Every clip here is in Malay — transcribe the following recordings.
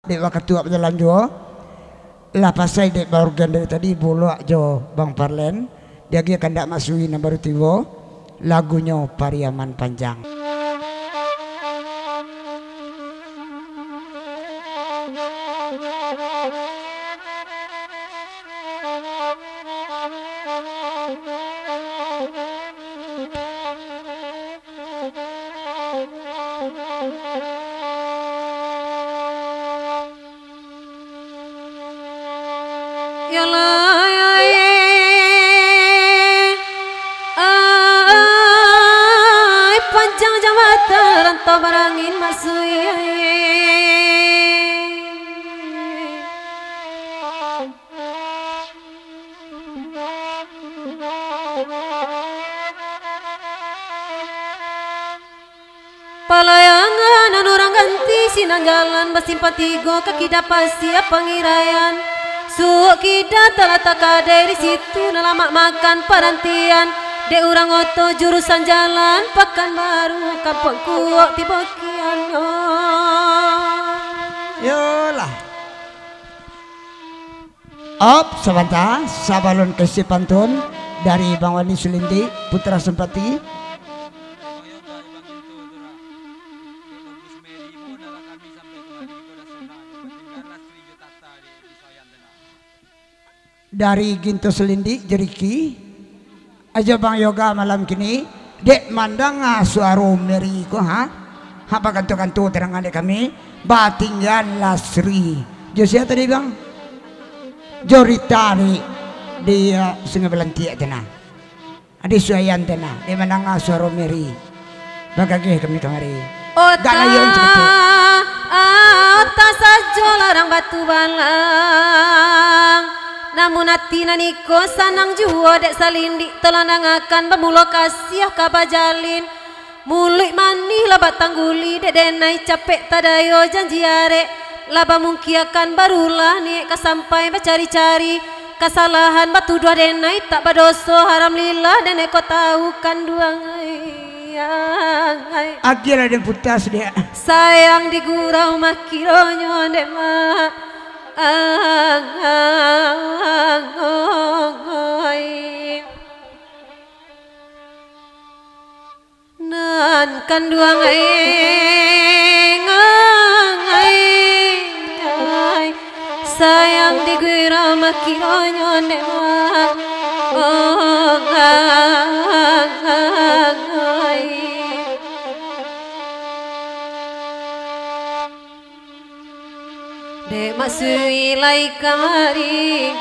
Dek wakatua jalan jo. Lah pasai dek barugan dari tadi bolak jo Bang Parlen. Dia akan dak masukin baru tiwo. Lagunya Pariaman Panjang. Panjang jambatan rantau barangin masui. Palayangan anu orang ganti sinan jalan basimpatigo kaki dapasia pangirayan. Suuk kita telah tak ada di situ nalamak makan parantian. De urang oto jurusan jalan Pekanbaru kampung kuok tiba kian. Yolah. Op sebentar sabalun kasih pantun dari Bang Wani Sulindi Putra Sempati. Dari Ginto Selindi Jeriki aja Bang Yoga malam kini dek mandang suara Meriko apa kantu-kantu terangan dek kami batinggan lasri Josia tadi Bang Joritari dia sungai belantiak tanah adi suayan tanah dia mandang suara Meri bagage kami kemari gak layon seperti tak saja larang batu balang. Namun hati naniko sanang juo dek salindi telanangakan bamulo kasih kabajalin mulik manih labat tangguli dek denai capek tadayo janji arek laba mungkiakan barulah nih kasampai bacari-cari kesalahan batu dua denai tak badoso haram lillah denek kau tahu kan duang akhirnya ada putas dia sayang di gurau makironyo dek mak nan kanduang sayang di gira makironyo nemak dek masui lai kamari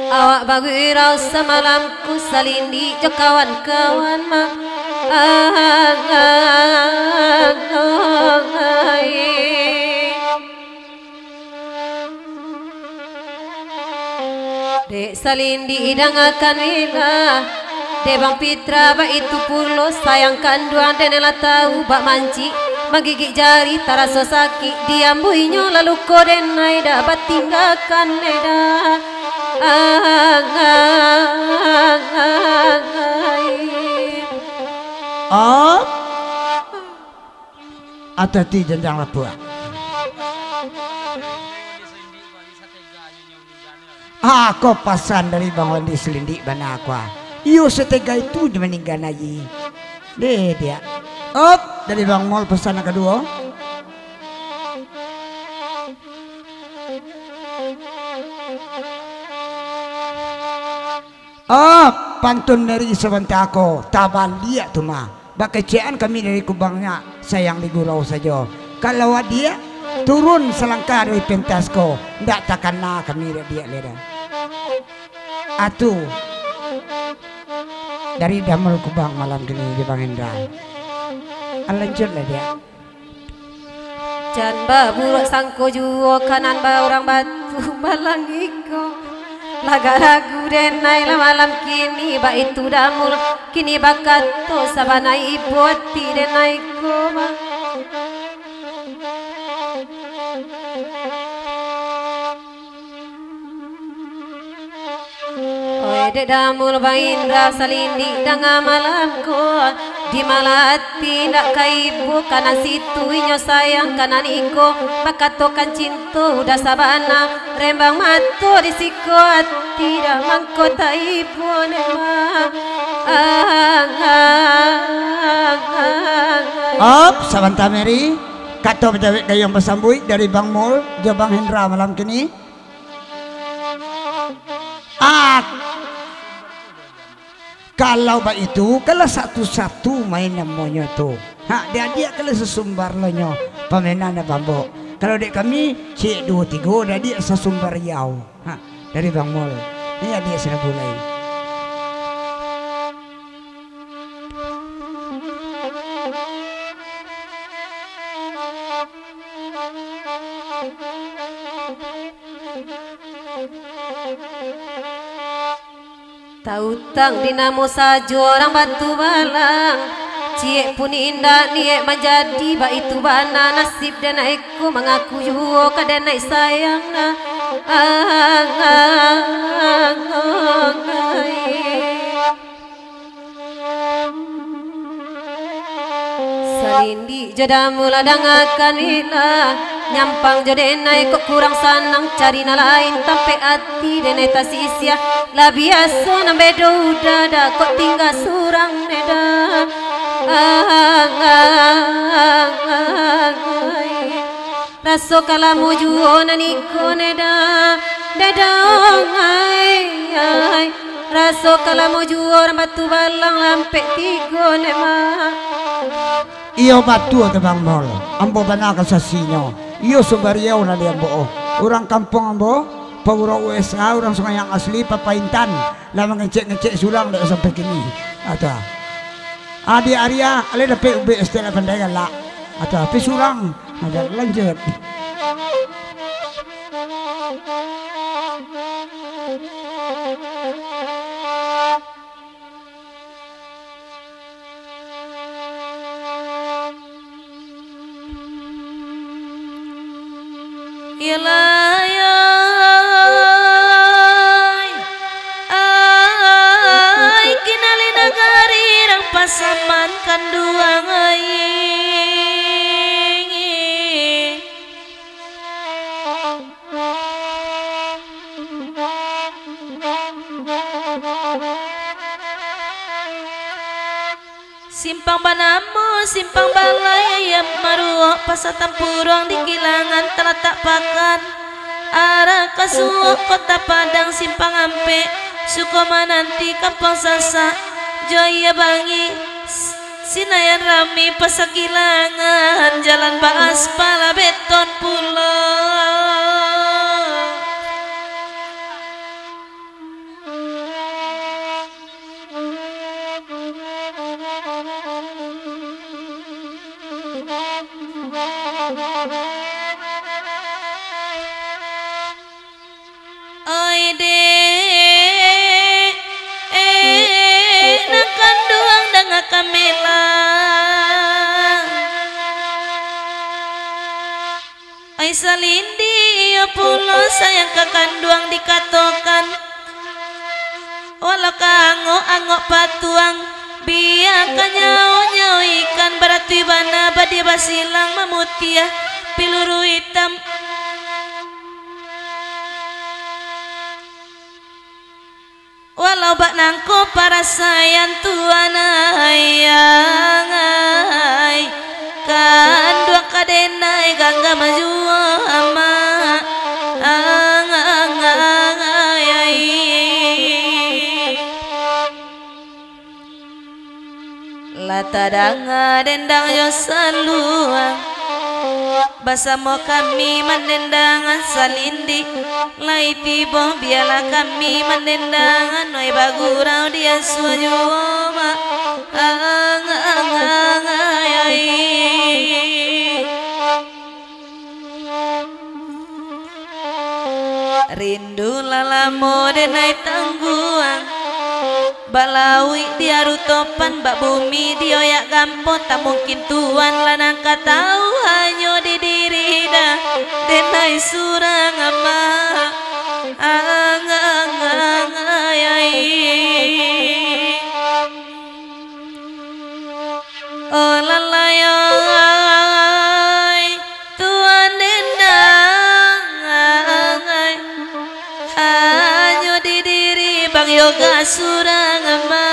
awak bagirau semalamku salindi jo kawan-kawan mak dek salindi idangakan wila dek Bang Pitra ba itu pulo sayangkan duan denela tahu bak manci magigik jari taraso sakit diambuinyo lalu kodenai dapat tinggalkan leda Atati jenjang lebuak aku pasan dari Bang Wandi Selindi bana aku iyo setega itu meninggal lagi deh dia dari Bang Mol pesan yang kedua pantun dari sebentar aku taban dia tuh mah bakecian kami dari kubangnya sayang di gurau saja kalau dia turun selangkah dari pentasko ndak takkan na kami dia leda atuh dari damel kubang malam gini di Bang Hendra lanjut lah dia jan baburuk sangko juo kanan ba orang batu balangiko laga ragu denai la malam kini ba itu damul kini bakato sabana iboti denai koma dek damul ba Indra salindi danga malam ko di malati ndak kaibu kanan situ inyo sayang kanan iko bakatokan cinta udah sabana rembang matu di siko hati dah mangkota ibu nema Sabanta Mary kato bejawik kayong bersambui dari Bang Mul jo Bang Hendra malam kini kalau ba itu kalau satu-satu main namanya tuh dia kalau sesumbar lo nyo pamenan na bambo kalau dek kami si 2-3 dia sesumbar yau dari Bang Mul ini dia sudah mulai tautang dinamo sajo orang batu balang cie pun indah niek menjadi ba itu bana nasib dan aku mengaku juo kada naik sayang na salindi joda mula dangakan ilah nyampang jodenai kok kurang sanang cari na lain tampe hati denai tas isya lah biasa na bedo dada kok tinggal surang neda raso kalamu juo na niko neda ai raso kalamu juo orang batu balang lampe tigo nema iyo batu atau Bang Mul ambo banaka sa sinyo iyo sumbariyaw na liang buo orang kampung ambo pawura USA orang sungai yang asli papaintan lamang ngecek sulang dah sampai kini atau adi Arya ale dapat ube estela pandai la atau pi surang ada lanjut kinali nagari rang pasaman kanduang simpang banamu simpang balai ayam maruo pasatampurong di kilangan telatak pakan arah kasuo kota Padang simpang ampe Sukoma nanti kampung sasa Jaya Bangi Sinayan Rami pasakilangan jalan aspal beton pulau Kamila ai salindi ya pulo sayang kakanduang dikatokan walau kango patuang biak nyau ikan berarti bana badi basilang mamutia piluru hitam walau bak nangko para sayang tuan ayang kan dua kadenai gangga maju ama latadanga dendang yo saluang basamo kami mendendangan salindi lai tibo biarlah kami mendendangan noi bagurau dia sujuoma rindu lalamo denai tangguang balawi dia rutopan bak bumi dioyak gampo tak mungkin tuan lanang katau hanya di diri dah denai surang ama yoga surang ama